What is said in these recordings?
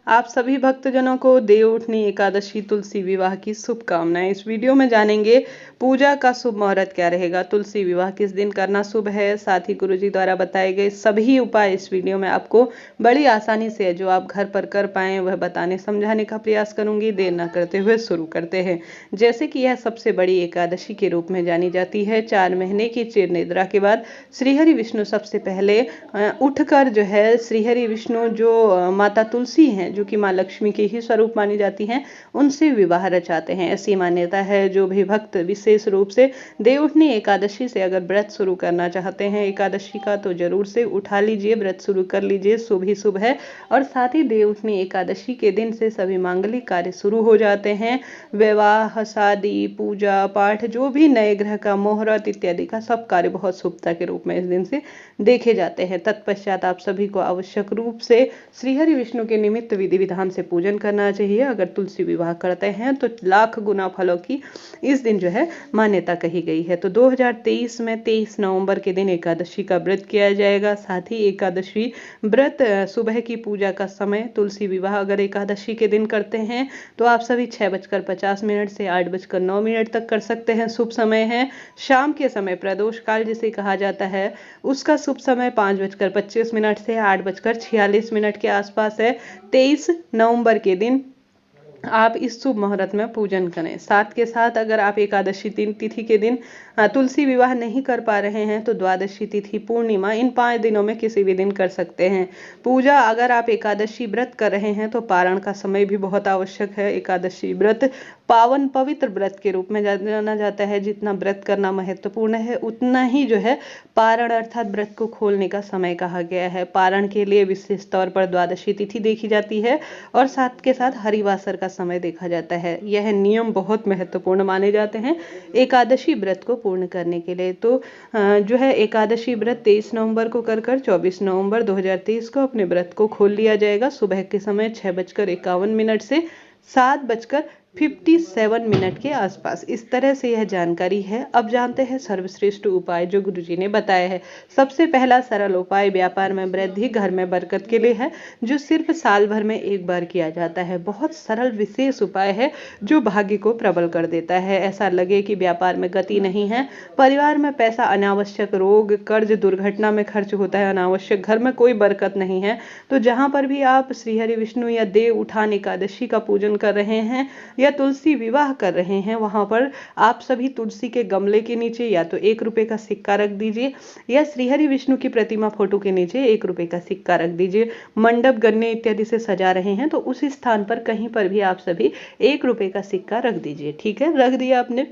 आप सभी भक्तजनों को देवउठनी एकादशी तुलसी विवाह की शुभकामनाएं। इस वीडियो में जानेंगे पूजा का शुभ मुहूर्त क्या रहेगा, तुलसी विवाह किस दिन करना शुभ है, साथ ही गुरुजी द्वारा बताए गए सभी उपाय इस वीडियो में आपको बड़ी आसानी से जो आप घर पर कर पाएं वह बताने समझाने का प्रयास करूंगी। देर न करते हुए शुरू करते हैं। जैसे कि यह सबसे बड़ी एकादशी के रूप में जानी जाती है। 4 महीने की चिर निद्रा के बाद श्रीहरि विष्णु सबसे पहले उठकर जो है श्रीहरि विष्णु जो माता तुलसी हैं, जो कि माँ लक्ष्मी के ही स्वरूप मानी जाती हैं, उनसे विवाह रचाते हैं। ऐसी मान्यता है। जो भी भक्त विशेष रूप से देवउठनी एकादशी से अगर व्रत शुरू करना चाहते हैं एकादशी का, तो जरूर से उठा लीजिए, व्रत शुरू कर लीजिए, शुभ ही शुभ है। और साथ ही देवउठनी एकादशी के दिन से सभी मांगलिक कार्य शुरू हो जाते हैं। विवाह, शादी, पूजा पाठ, जो भी नए ग्रह का मुहूर्त इत्यादि का सब कार्य बहुत शुभता के रूप में इस दिन से देखे जाते हैं। तत्पश्चात आप सभी को आवश्यक रूप से श्रीहरि विष्णु के निमित्त विधि विधान से पूजन करना चाहिए। अगर तुलसी विवाह करते हैं तो लाख गुना फलों की इस दिन जो है मान्यता कही गई है। तो 2023 में 23 नवंबर के दिन एकादशी का व्रत किया जाएगा। साथ ही एकादशी व्रत सुबह की पूजा का समय, तुलसी विवाह अगर एकादशी के दिन करते हैं तो आप सभी 6:50 से 8:09 तक कर सकते हैं, शुभ समय है। शाम के समय प्रदोष काल जिसे कहा जाता है, उसका शुभ समय 5:25 से 8:46 के आसपास है। 23 नवंबर के दिन आप इस शुभ मुहूर्त में पूजन करें। साथ के साथ अगर आप एकादशी तिथि के दिन तुलसी विवाह नहीं कर पा रहे हैं तो द्वादशी तिथि, पूर्णिमा, इन 5 दिनों में किसी भी दिन कर सकते हैं पूजा। अगर आप एकादशी व्रत कर रहे हैं तो पारण का समय भी बहुत आवश्यक है। एकादशी व्रत पावन पवित्र व्रत के रूप में जाना जाता है। जितना व्रत करना महत्वपूर्ण है उतना ही जो है पारण अर्थात व्रत को खोलने का समय कहा गया है। पारण के लिए विशेष तौर पर द्वादशी तिथि देखी जाती है और साथ के साथ हरिवासर का समय देखा जाता है। यह नियम बहुत महत्वपूर्ण माने जाते हैं एकादशी व्रत को पूर्ण करने के लिए। तो जो है एकादशी व्रत 23 नवंबर को कर 24 नवंबर 2023 को अपने व्रत को खोल लिया जाएगा। सुबह के समय 6:51 से 7:57 के आसपास। इस तरह से यह जानकारी है। अब जानते हैं सर्वश्रेष्ठ उपाय जो गुरुजी ने बताया है। सबसे पहला सरल उपाय व्यापार में वृद्धि, घर में बरकत के लिए है, जो सिर्फ साल भर में एक बार किया जाता है। बहुत सरल विशेष उपाय है जो भाग्य को प्रबल कर देता है। ऐसा लगे कि व्यापार में गति नहीं है, परिवार में पैसा, अनावश्यक रोग, कर्ज, दुर्घटना में खर्च होता है, अनावश्यक घर में कोई बरकत नहीं है, तो जहां पर भी आप श्रीहरि विष्णु या देव उठान एकादशी का पूजन कर रहे हैं या तुलसी विवाह कर रहे हैं, वहां पर आप सभी तुलसी के गमले के नीचे या तो 1 रुपए का सिक्का रख दीजिए या श्रीहरि विष्णु की प्रतिमा फोटो के नीचे 1 रुपए का सिक्का रख दीजिए। मंडप, गन्ने इत्यादि से सजा रहे हैं तो उस स्थान पर कहीं पर भी आप सभी 1 रुपए का सिक्का रख दीजिए। ठीक है, रख दिया आपने।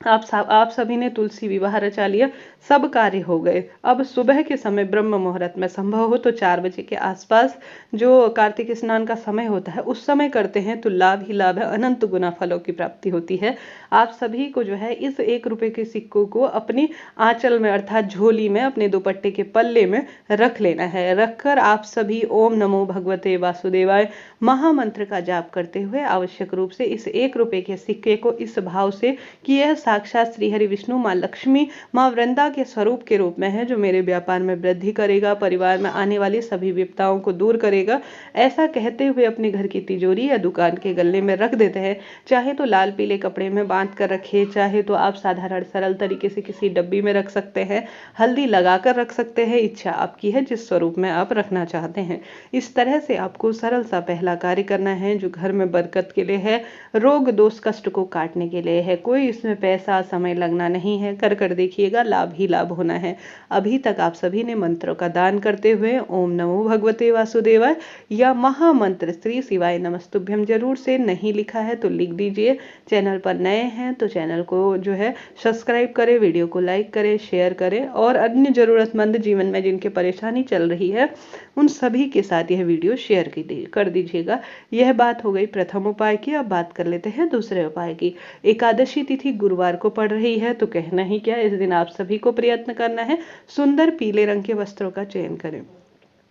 आप सभी ने तुलसी विवाह रचा लिया, सब कार्य हो गए। अब सुबह के समय ब्रह्म मुहूर्त में संभव हो तो 4 बजे के आसपास जो कार्तिक स्नान का समय होता है उस समय करते हैं तो लाभ ही लाभ है, अनंत गुना फलों की प्राप्ति होती है। आप सभी को जो है इस 1 रुपए के सिक्कों को अपनी आंचल में अर्थात झोली में, अपने दुपट्टे के पल्ले में रख लेना है। रखकर आप सभी ओम नमो भगवते वासुदेवाय महामंत्र का जाप करते हुए आवश्यक रूप से इस 1 रुपए के सिक्के को इस भाव से कि यह साक्षात श्रीहरि विष्णु, माँ लक्ष्मी, माँ वृंदा के स्वरूप के रूप में है, जो मेरे व्यापार में वृद्धि करेगा, परिवार में आने वाली सभी विपदाओं को दूर करेगा, ऐसा कहते हुए अपने घर की तिजोरी या दुकान के गल्ले में रख देते हैं। चाहे तो लाल पीले कपड़े में बांध कर रखे, चाहे तो आप साधारण सरल तरीके से किसी डब्बी में रख सकते हैं, हल्दी लगाकर रख सकते हैं, इच्छा आपकी है जिस स्वरूप में आप रखना चाहते हैं। इस तरह से आपको सरल सा पहला कार्य करना है जो घर में बरकत के लिए है, रोग दोष कष्ट को काटने के लिए है। कोई इसमें पैसा समय लगना नहीं है, कर देखिएगा, लाभ ही लाभ होना है। अभी तक आप सभी ने मंत्रों का दान करते हुए ओम नमो भगवते वासुदेवाय या महामंत्र श्री शिवाय नमस्तुभ्यम जरूर से नहीं लिखा है तो लिख दीजिए। चैनल पर नए हैं तो चैनल को जो है सब्सक्राइब करें, वीडियो को लाइक करें, शेयर करें और अन्य जरूरतमंद जीवन में जिनके परेशानी चल रही है उन सभी के साथ यह वीडियो शेयर कर दीजिएगा। यह बात हो गई प्रथम उपाय की। अब बात कर लेते हैं दूसरे उपाय की। एकादशी तिथि गुरुवार को पड़ रही है तो कहना ही क्या, इस दिन आप सभी को प्रयत्न करना है सुंदर पीले रंग के वस्त्रों का चयन करें।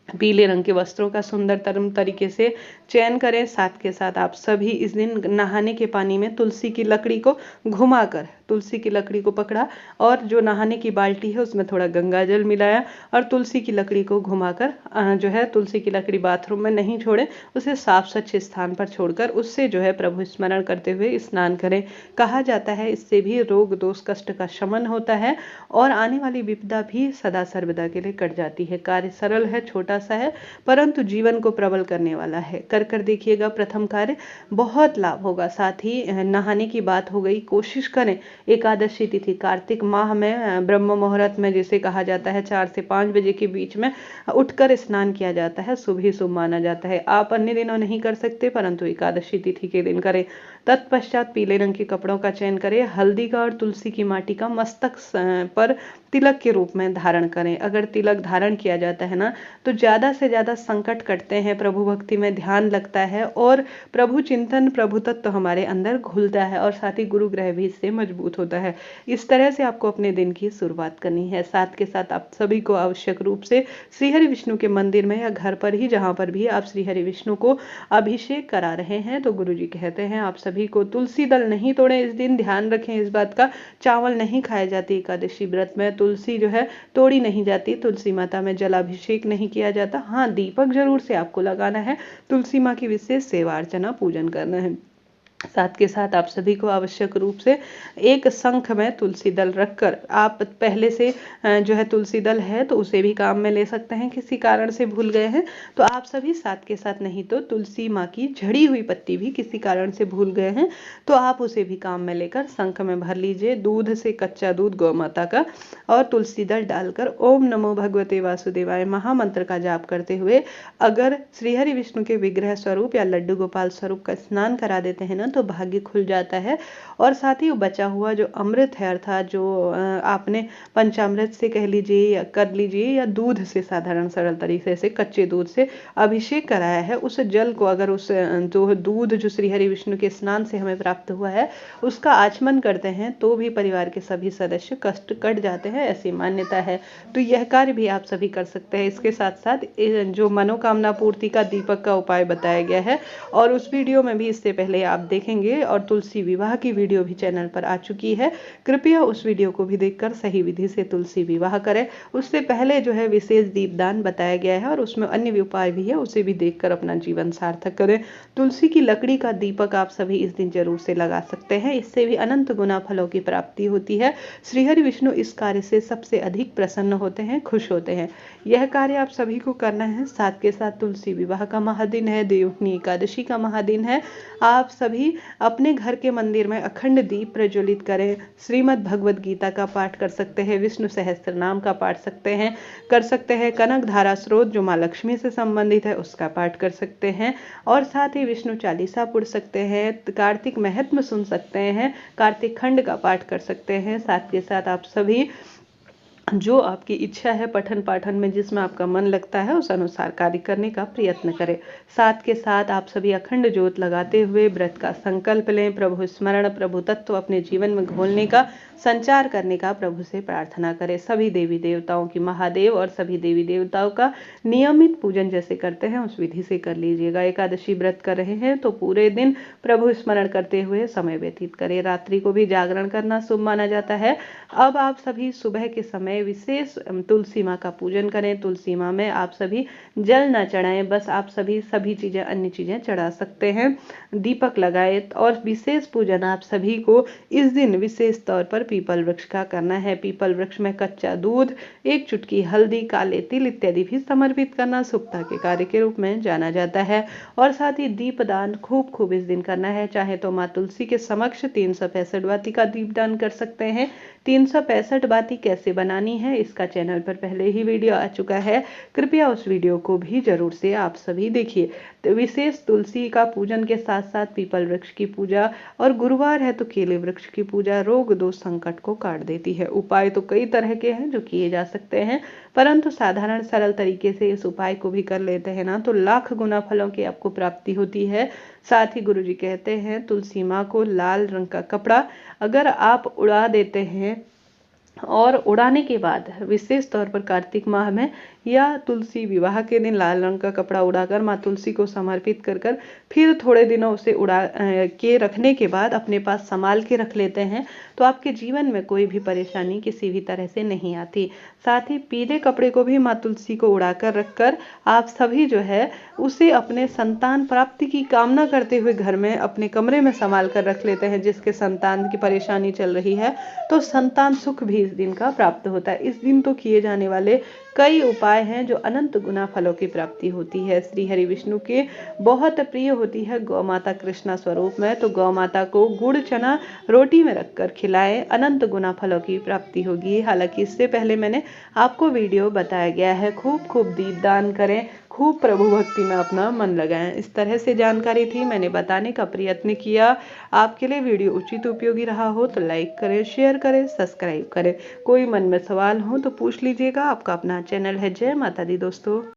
पीले रंग के वस्त्रों का सुंदरतम तरीके से चयन करें। साथ के साथ आप सभी इस दिन नहाने के पानी में तुलसी की लकड़ी को घुमाकर तुलसी की लकड़ी को पकड़ा और जो नहाने की बाल्टी है उसमें थोड़ा गंगा जल मिलाया और तुलसी की लकड़ी को घुमाकर जो है तुलसी की लकड़ी बाथरूम में नहीं छोड़े, उसे साफ स्वच्छ स्थान पर छोड़कर उससे जो है प्रभु स्मरण करते हुए स्नान करें। कहा जाता है इससे भी रोग दोष कष्ट का शमन होता है और आने वाली विपदा भी सदा सर्वदा के लिए कट जाती है। कार्य सरल है, छोटा सा है, परंतु जीवन को प्रबल करने वाला है। कर देखिएगा, प्रथम कार्य बहुत लाभ होगा। साथ ही नहाने की बात हो गई, कोशिश करें एकादशी तिथि कार्तिक माह में ब्रह्म मुहूर्त में जिसे कहा जाता है 4 से 5 बजे के बीच में उठकर स्नान किया जाता है, शुभ ही शुभ माना जाता है। आप अन्य दिनों नहीं कर सकते परंतु एकादशी तिथि के दिन करें। तत्पश्चात पीले रंग के कपड़ों का चयन करें, हल्दी का और तुलसी की माटी का मस्तक पर तिलक के रूप में धारण करें। अगर तिलक धारण किया जाता है ना तो ज्यादा से ज्यादा संकट कटते हैं, प्रभु भक्ति में ध्यान लगता है और प्रभु चिंतन प्रभु तत्व हमारे अंदर घुलता है और साथ ही गुरु ग्रह भी इससे मजबूत होता है। इस तरह से आपको अपने दिन की शुरुआत करनी है। साथ के साथ आप सभी को आवश्यक रूप से श्री हरि विष्णु के मंदिर में या घर पर ही जहां पर भी आप श्री हरि विष्णु को अभिषेक करा रहे हैं तो गुरु जी कहते हैं आप सभी को तुलसी दल नहीं तोड़े। इस दिन ध्यान रखें इस बात का, चावल नहीं खाए जाते एकादशी व्रत में, तुलसी जो है तोड़ी नहीं जाती, तुलसी माता में जलाभिषेक नहीं किया जाता। हाँ, दीपक जरूर से आपको लगाना है, तुलसी माँ की विशेष सेवा अर्चना पूजन करना है। साथ के साथ आप सभी को आवश्यक रूप से एक शंख में तुलसी दल रखकर, आप पहले से जो है तुलसी दल है तो उसे भी काम में ले सकते हैं, किसी कारण से भूल गए हैं तो आप सभी साथ के साथ, नहीं तो तुलसी माँ की झड़ी हुई पत्ती भी किसी कारण से भूल गए हैं तो आप उसे भी काम में लेकर शंख में भर लीजिए। दूध से कच्चा दूध गौ माता का और तुलसी दल डालकर ओम नमो भगवते वासुदेवाय महामंत्र का जाप करते हुए अगर श्रीहरि विष्णु के विग्रह स्वरूप या लड्डू गोपाल स्वरूप का स्नान करा देते हैं ना तो भाग्य खुल जाता है। और साथ ही बचा हुआ जो अमृत है अर्थात जो आपने पंचामृत से कह लीजिए या कर लीजिए या दूध से साधारण सरल तरीके से कच्चे दूध से अभिषेक कराया है, उस जल को अगर उस जो दूध जो श्री हरि विष्णु के स्नान से हमें प्राप्त हुआ है उसका आचमन करते हैं तो भी परिवार के सभी सदस्य कष्ट कट जाते हैं, ऐसी मान्यता है। तो यह कार्य भी आप सभी कर सकते हैं। इसके साथ साथ जो मनोकामना पूर्ति का दीपक का उपाय बताया गया है और उस वीडियो में भी इससे पहले आप देखेंगे और तुलसी विवाह की वीडियो भी चैनल पर आ चुकी है, कृपया उस वीडियो को भी देखकर सही विधि से तुलसी विवाह करें। उससे पहले जो है विशेष दीपदान बताया गया है और उसमें अन्य भी उपाय भी है, उसे भी देखकर अपना जीवन सार्थक करें। तुलसी की लकड़ी का दीपक आप सभी इस दिन जरूर से लगा सकते हैं, इससे भी अनंत गुना फलों की प्राप्ति होती है। श्रीहरि विष्णु इस कार्य से सबसे अधिक प्रसन्न होते हैं, खुश होते हैं। यह कार्य आप सभी को करना है। साथ के साथ तुलसी विवाह का महादिन है, देवउठनी एकादशी का महादिन है। आप सभी अपने घर के मंदिर में अखंड दीप प्रज्वलित करें, श्रीमद् भगवद गीता का पाठ कर सकते हैं, विष्णु सहस्त्र नाम का पाठ कर सकते हैं, कनक धारा स्रोत जो माँ लक्ष्मी से संबंधित है उसका पाठ कर सकते हैं और साथ ही विष्णु चालीसा पढ़ सकते हैं, कार्तिक महत्म सुन सकते हैं, कार्तिक खंड का पाठ कर सकते हैं। साथ के साथ आप सभी जो आपकी इच्छा है पठन पाठन में जिसमें आपका मन लगता है उस अनुसार कार्य करने का प्रयत्न करें। साथ के साथ आप सभी अखंड ज्योत लगाते हुए व्रत का संकल्प लें, प्रभु स्मरण प्रभु तत्व अपने जीवन में घोलने का, संचार करने का प्रभु से प्रार्थना करें। सभी देवी देवताओं की, महादेव और सभी देवी देवताओं का नियमित पूजन जैसे करते हैं उस विधि से कर लीजिएगा। एकादशी व्रत कर रहे हैं तो पूरे दिन प्रभु स्मरण करते हुए समय व्यतीत करें। रात्रि को भी जागरण करना शुभ माना जाता है। अब आप सभी सुबह के समय विशेष तुलसी माँ का पूजन करें। तुलसी माँ में आप सभी जल न चढ़ाएं, बस आप सभी चीजें अन्य चीजें चढ़ा सकते हैं, दीपक लगाए। और विशेष पूजन आप सभी को इस दिन विशेष तौर पर पीपल वृक्ष का करना है। पीपल वृक्ष में कच्चा दूध, एक चुटकी हल्दी, काले तिल इत्यादि भी समर्पित करना शुभता के कार्य के रूप में जाना जाता है। और साथ ही दीपदान खूब इस दिन करना है। चाहे तो माँ तुलसी के समक्ष 365 बाती का दीपदान कर सकते हैं। 365 बाती कैसे बनानी है इसका चैनल पर पहले ही वीडियो आ चुका है, कृपया उस वीडियो को भी जरूर से आप सभी देखिए। तो विशेष तुलसी का पूजन के साथ साथ पीपल वृक्ष की पूजा और गुरुवार है तो केले वृक्ष की पूजा रोग दोष संकट को काट देती है। उपाय तो कई तरह के हैं जो किए जा सकते हैं, परंतु साधारण सरल तरीके से इस उपाय को भी कर लेते हैं ना तो लाख गुना फलों की आपको प्राप्ति होती है। साथ ही गुरु जी कहते हैं तुलसी माँ को लाल रंग का कपड़ा अगर आप उड़ा देते हैं और उड़ाने के बाद विशेष तौर पर कार्तिक माह में या तुलसी विवाह के दिन लाल रंग का कपड़ा उड़ाकर माँ तुलसी को समर्पित कर फिर थोड़े दिनों उसे उड़ा के रखने के बाद अपने पास संभाल के रख लेते हैं तो आपके जीवन में कोई भी परेशानी किसी भी तरह से नहीं आती। साथ ही पीले कपड़े को भी माँ तुलसी को उड़ाकर रखकर आप सभी जो है उसे अपने संतान प्राप्ति की कामना करते हुए घर में अपने कमरे में संभाल कर रख लेते हैं। जिसके संतान की परेशानी चल रही है तो संतान सुख भी इस दिन का प्राप्त होता है। इस दिन तो किए जाने वाले कई उपाय हैं जो अनंत गुना फलों की प्राप्ति होती है। श्री हरि विष्णु के बहुत प्रिय होती है गौ माता कृष्णा स्वरूप में, तो गौ माता को गुड़ चना रोटी में रखकर खिलाएं, अनंत गुना फलों की प्राप्ति होगी। हालांकि इससे पहले मैंने आपको वीडियो बताया गया है, खूब खूब दीपदान करें, खूब प्रभु भक्ति में अपना मन लगाएं। इस तरह से जानकारी थी, मैंने बताने का प्रयत्न किया। आपके लिए वीडियो उचित उपयोगी रहा हो तो लाइक करें, शेयर करें, सब्सक्राइब करें। कोई मन में सवाल हो तो पूछ लीजिएगा। आपका अपना चैनल है। जय माता दी दोस्तों।